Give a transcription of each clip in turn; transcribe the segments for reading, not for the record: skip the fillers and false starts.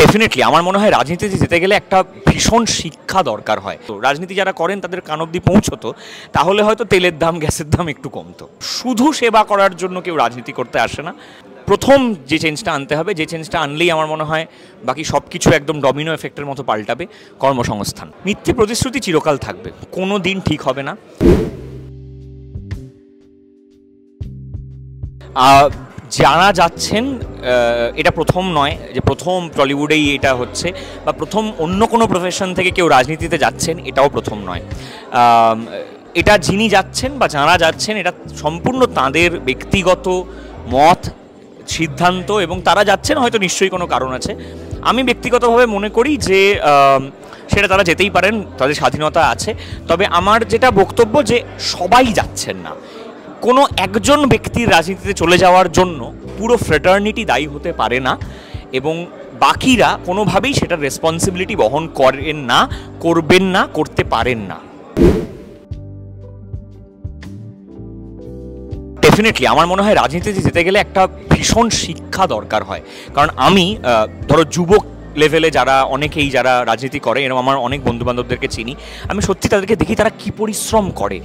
Definitely আমার মনে হয় রাজনীতিতে যেতে গেলে একটা ভীষণ শিক্ষা দরকার হয়। তো রাজনীতি যারা করেন তাদের কান অবধি পৌঁছতো, তাহলে হয়তো তেলের দাম গ্যাসের দাম একটু কমতো। শুধু সেবা করার জন্য কেউ রাজনীতি করতে আসে না। প্রথম যে চেঞ্জটা আনতে হবে, যে চেঞ্জটা আনলেই আমার মনে হয় বাকি সব কিছু একদম ডমিনো এফেক্টের মতো পাল্টাবে, কর্মসংস্থান। মিথ্যে প্রতিশ্রুতি চিরকাল থাকবে, কোনো দিন ঠিক হবে না। যারা যাচ্ছেন, এটা প্রথম নয় যে প্রথম টলিউডেই এটা হচ্ছে, বা প্রথম অন্য কোনো প্রফেশন থেকে কেউ রাজনীতিতে যাচ্ছেন, এটাও প্রথম নয়। এটা যিনি যাচ্ছেন বা যারা যাচ্ছেন, এটা সম্পূর্ণ তাদের ব্যক্তিগত মত, সিদ্ধান্ত, এবং তারা যাচ্ছেন হয়তো নিশ্চয়ই কোনো কারণ আছে। আমি ব্যক্তিগতভাবে মনে করি যে সেটা তারা যেতেই পারেন, তাদের স্বাধীনতা আছে। তবে আমার যেটা বক্তব্য যে সবাই যাচ্ছেন না। কোনো একজন ব্যক্তির রাজনীতিতে চলে যাওয়ার জন্য পুরো ফ্রেটার্নিটি দায়ী হতে পারে না, এবং বাকিরা কোনোভাবেই সেটার রেসপন্সিবিলিটি বহন করেন না, করবেন না, করতে পারেন না। ডেফিনেটলি আমার মনে হয় রাজনীতিতে যেতে গেলে একটা ভীষণ শিক্ষা দরকার হয়। কারণ আমি ধরো যুবক লেভেলে যারা অনেকেই যারা রাজনীতি করে, এরকম আমার অনেক বন্ধুবান্ধবদেরকে চিনি, আমি সত্যি তাদেরকে দেখি তারা কী পরিশ্রম করে।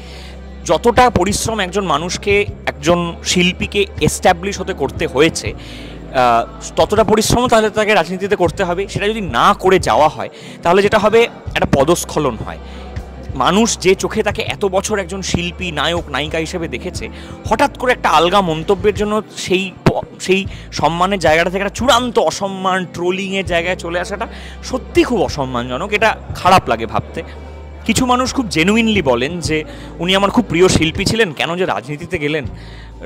যতটা পরিশ্রম একজন মানুষকে, একজন শিল্পীকে এস্টাবলিশ হতে করতে হয়েছে, ততটা পরিশ্রম তাহলে তাকে রাজনীতিতে করতে হবে। সেটা যদি না করে যাওয়া হয়, তাহলে যেটা হবে একটা পদস্খলন হয়। মানুষ যে চোখে তাকে এত বছর একজন শিল্পী, নায়ক, নায়িকা হিসেবে দেখেছে, হঠাৎ করে একটা আলগা মন্তব্যের জন্য সেই সম্মানের জায়গাটা থেকে একটা চূড়ান্ত অসম্মান, ট্রোলিংয়ের জায়গায় চলে আসাটা সত্যি খুব অসম্মানজনক। এটা খারাপ লাগে ভাবতে। কিছু মানুষ খুব জেনুইনলি বলেন যে উনি আমার খুব প্রিয় শিল্পী ছিলেন, কেন যে রাজনীতিতে গেলেন,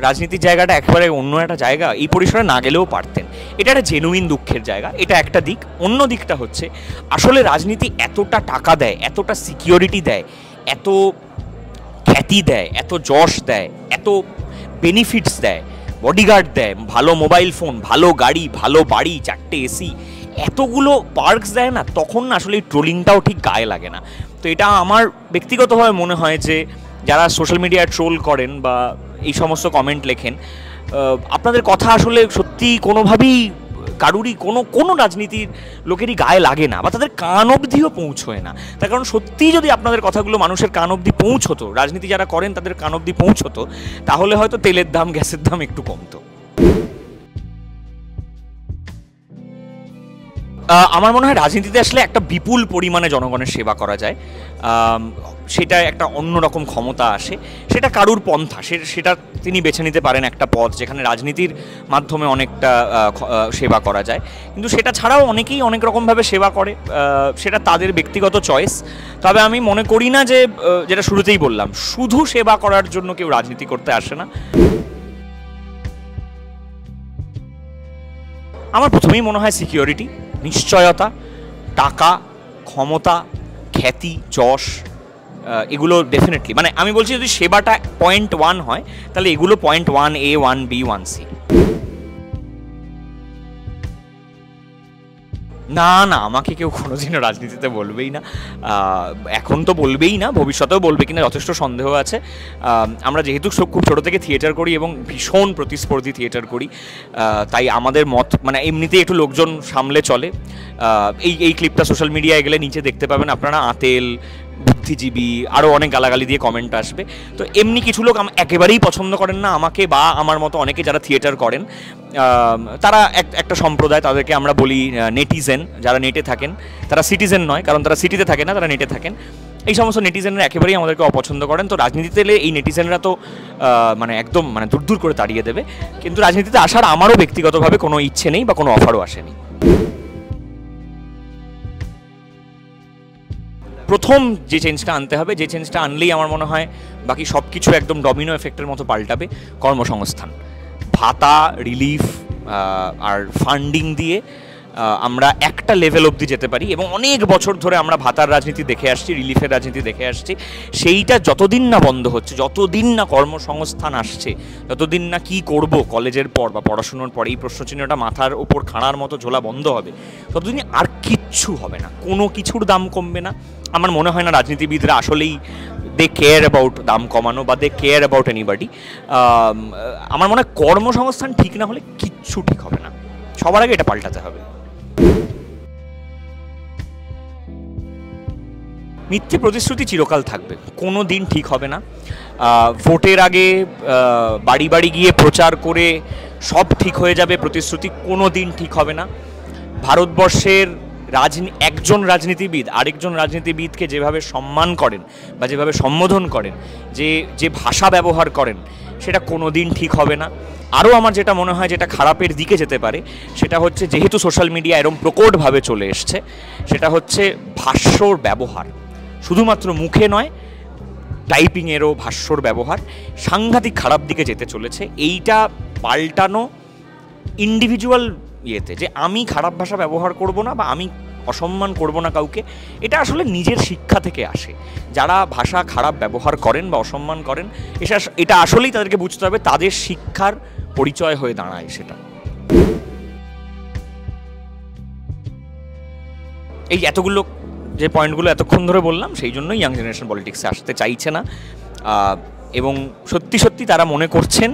রাজনীতির জায়গাটা একেবারে অন্য একটা জায়গা, এই পরিসরে না গেলেও পারতেন। এটা একটা জেনুইন দুঃখের জায়গা, এটা একটা দিক। অন্য দিকটা হচ্ছে আসলে রাজনীতি এতটা টাকা দেয়, এতটা সিকিউরিটি দেয়, এত খ্যাতি দেয়, এত যশ দেয়, এত বেনিফিটস দেয়, বডিগার্ড দেয়, ভালো মোবাইল ফোন, ভালো গাড়ি, ভালো বাড়ি, 4টে এসি, এতগুলো পার্কস দেয় না, তখন না আসলে এই ট্রোলিংটাও ঠিক গায়ে লাগে না। তো এটা আমার ব্যক্তিগতভাবে মনে হয় যে যারা সোশ্যাল মিডিয়ায় ট্রোল করেন বা এই সমস্ত কমেন্ট লেখেন, আপনাদের কথা আসলে সত্যি কোনোভাবেই কারুরই কোনো রাজনীতির লোকেরই গায়ে লাগে না, বা তাদের কান অবধিও পৌঁছয় না। তার কারণ সত্যিই যদি আপনাদের কথাগুলো মানুষের কান অবধি পৌঁছতো, রাজনীতি যারা করেন তাদের কান অবধি পৌঁছতো, তাহলে হয়তো তেলের দাম গ্যাসের দাম একটু কমতো। আমার মনে হয় রাজনীতিতে আসলে একটা বিপুল পরিমাণে জনগণের সেবা করা যায়, সেটা একটা অন্যরকম ক্ষমতা আসে। সেটা কারুর পন্থা, সেটা তিনি বেছে নিতে পারেন একটা পথ যেখানে রাজনীতির মাধ্যমে অনেকটা সেবা করা যায়। কিন্তু সেটা ছাড়াও অনেকেই অনেক রকমভাবে সেবা করে, সেটা তাদের ব্যক্তিগত চয়েস। তবে আমি মনে করি না যে, যেটা শুরুতেই বললাম, শুধু সেবা করার জন্য কেউ রাজনীতি করতে আসে না। আমার প্রথমেই মনে হয় সিকিউরিটি, নিশ্চয়তা, টাকা, ক্ষমতা, খ্যাতি, যশ, এগুলো ডেফিনেটলি, মানে আমি বলছি যদি সেবাটা 0.1 হয়, তাহলে এগুলো 0.1A, 1B, 1C। না না, আমাকে কেউ কোনোদিনও রাজনীতিতে বলবেই না, এখন তো বলবেই না, ভবিষ্যতেও বলবে কিনা যথেষ্ট সন্দেহ আছে। আমরা যেহেতু খুব ছোটো থেকে থিয়েটার করি এবং ভীষণ প্রতিস্পর্ধী থিয়েটার করি, তাই আমাদের মত মানে এমনিতেই একটু লোকজন সামলে চলে। এই ক্লিপটা সোশ্যাল মিডিয়ায় গেলে নিচে দেখতে পাবেন আপনারা, আতেল, বুদ্ধিজীবী, আরও অনেক গালাগালি দিয়ে কমেন্ট আসবে। তো এমনি কিছু লোক একেবারেই পছন্দ করেন না আমাকে বা আমার মতো অনেকে যারা থিয়েটার করেন, তারা একটা সম্প্রদায়, তাদেরকে আমরা বলি নেটিজেন। যারা নেটে থাকেন তারা সিটিজেন নয়, কারণ তারা সিটিতে থাকে না, তারা নেটে থাকেন। এই সমস্ত নেটিজেনরা একেবারেই আমাদেরকে অপছন্দ করেন। তো রাজনীতিতে এলে এই নেটিজেনরা তো মানে একদম মানে দূর দূর করে তাড়িয়ে দেবে। কিন্তু রাজনীতিতে আসার আমারও ব্যক্তিগতভাবে কোনো ইচ্ছে নেই বা কোনো অফারও আসেনি। প্রথম যে চেঞ্জটা আনতে হবে, যে চেঞ্জটা আনলেই আমার মনে হয় বাকি সব কিছু একদম ডমিনো এফেক্টের মতো পাল্টাবে, কর্মসংস্থান। ভাতা, রিলিফ আর ফান্ডিং দিয়ে আমরা একটা লেভেল অবধি যেতে পারি, এবং অনেক বছর ধরে আমরা ভাতার রাজনীতি দেখে আসছি, রিলিফের রাজনীতি দেখে আসছি। সেইটা যতদিন না বন্ধ হচ্ছে, যতদিন না কর্মসংস্থান আসছে, যতদিন না কি করব কলেজের পর বা পড়াশুনোর পর, এই প্রশ্নচিহ্নটা মাথার ওপর খাঁড়ার মতো ঝোলা বন্ধ হবে, ততদিন আর কিচ্ছু হবে না, কোনো কিছুর দাম কমবে না। আমার মনে হয় না রাজনীতিবিদরা আসলেই দে কেয়ার অ্যাবাউট দাম কমানো বা দে কেয়ার অ্যাবাউট এনিবডি। আমার মনে হয় কর্মসংস্থান ঠিক না হলে কিচ্ছু ঠিক হবে না। সবার আগে এটা পাল্টাতে হবে। মিথ্যে প্রতিশ্রুতি চিরকাল থাকবে, কোনো দিন ঠিক হবে না। ভোটের আগে বাড়ি বাড়ি গিয়ে প্রচার করে সব ঠিক হয়ে যাবে প্রতিশ্রুতি কোনো দিন ঠিক হবে না। ভারতবর্ষের একজন রাজনীতিবিদ আরেকজন রাজনীতিবিদকে যেভাবে সম্মান করেন বা যেভাবে সম্বোধন করেন, যে ভাষা ব্যবহার করেন, সেটা কোনো দিন ঠিক হবে না। আরও আমার যেটা মনে হয় যেটা খারাপের দিকে যেতে পারে, সেটা হচ্ছে যেহেতু সোশ্যাল মিডিয়া এরকম প্রকটভাবে চলে এসছে, সেটা হচ্ছে ভাষ্যর ব্যবহার, শুধুমাত্র মুখে নয়, টাইপিংয়েরও ভাষ্যর ব্যবহার সাংঘাতিক খারাপ দিকে যেতে চলেছে। এইটা পাল্টানো ইন্ডিভিজুয়াল ইয়েতে, যে আমি খারাপ ভাষা ব্যবহার করব না বা আমি অসম্মান করব না কাউকে, এটা আসলে নিজের শিক্ষা থেকে আসে। যারা ভাষা খারাপ ব্যবহার করেন বা অসম্মান করেন, এটা আসলেই তাদেরকে বুঝতে হবে, তাদের শিক্ষার পরিচয় হয়ে দাঁড়ায় সেটা। এই এতগুলো যে পয়েন্টগুলো এতক্ষণ ধরে বললাম, সেই জন্যই ইয়াং জেনারেশন পলিটিক্সে আসতে চাইছে না, এবং সত্যি সত্যি তারা মনে করছেন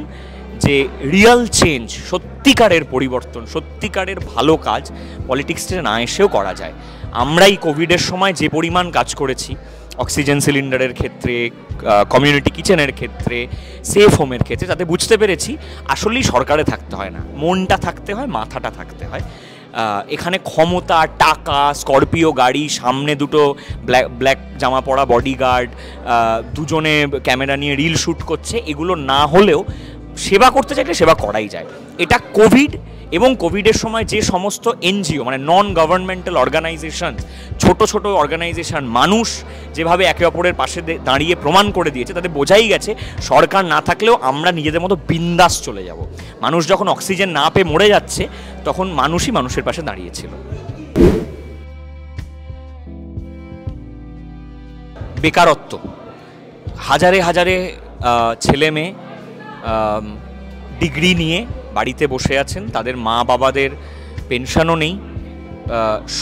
যে রিয়াল চেঞ্জ, সত্যিকারের পরিবর্তন, সত্যিকারের ভালো কাজ পলিটিক্সে না এসেও করা যায়। আমরাই কোভিডের সময় যে পরিমাণ কাজ করেছি, অক্সিজেন সিলিন্ডারের ক্ষেত্রে, কমিউনিটি কিচেনের ক্ষেত্রে, সেফ হোমের ক্ষেত্রে, তাতে বুঝতে পেরেছি আসলেই সরকারে থাকতে হয় না, মনটা থাকতে হয়, মাথাটা থাকতে হয়। এখানে ক্ষমতা, টাকা, স্করপিও গাড়ি, সামনে দুটো ব্ল্যাক জামা পরা বডিগার্ড, দুজনে ক্যামেরা নিয়ে রিল শ্যুট করছে, এগুলো না হলেও সেবা করতে চাইলে সেবা করাই যায়। এটা কোভিড এবং কোভিডের সময় যে সমস্ত এনজিও, মানে নন গভর্নমেন্টাল অর্গানাইজেশন, ছোট ছোট অর্গানাইজেশন, মানুষ যেভাবে একে অপরের পাশে দাঁড়িয়ে প্রমাণ করে দিয়েছে, তাতে বোঝাই গেছে সরকার না থাকলেও আমরা নিজেদের মতো বিন্দাস চলে যাব। মানুষ যখন অক্সিজেন না পেয়ে মরে যাচ্ছে, তখন মানুষই মানুষের পাশে দাঁড়িয়েছিল। বেকারত্ব, হাজারে হাজারে ছেলে মেয়ে ডিগ্রি নিয়ে বাড়িতে বসে আছেন, তাদের মা বাবাদের পেনশনও নেই,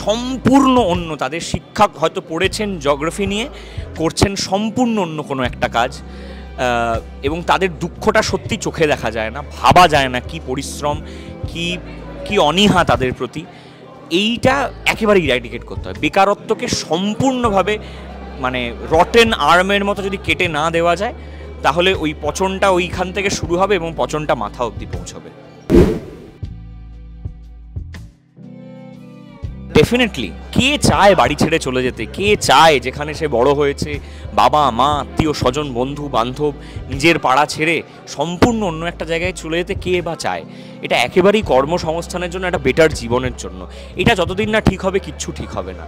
সম্পূর্ণ অন্য, তাদের শিক্ষা হয়তো পড়েছেন জিওগ্রাফি নিয়ে, করছেন সম্পূর্ণ অন্য কোনো একটা কাজ, এবং তাদের দুঃখটা সত্যি চোখে দেখা যায় না, ভাবা যায় না কি পরিশ্রম, কি অনীহা তাদের প্রতি। এইটা একেবারে ইরাডিকেট করতে হয়। বেকারত্বকে সম্পূর্ণভাবে মানে রটেন আর্মের মতো যদি কেটে না দেওয়া যায়, তাহলে ওই পচনটা ওইখান থেকে শুরু হবে এবং পচনটা মাথা অবধি পৌঁছবে। ডেফিনেটলি কে চায় বাড়ি ছেড়ে চলে যেতে? কে চায় যেখানে সে বড় হয়েছে, বাবা মা, আত্মীয় স্বজন, বন্ধু বান্ধব, নিজের পাড়া ছেড়ে সম্পূর্ণ অন্য একটা জায়গায় চলে যেতে কে বা চায়? এটা একেবারেই কর্মসংস্থানের জন্য, একটা বেটার জীবনের জন্য। এটা যতদিন না ঠিক হবে, কিচ্ছু ঠিক হবে না।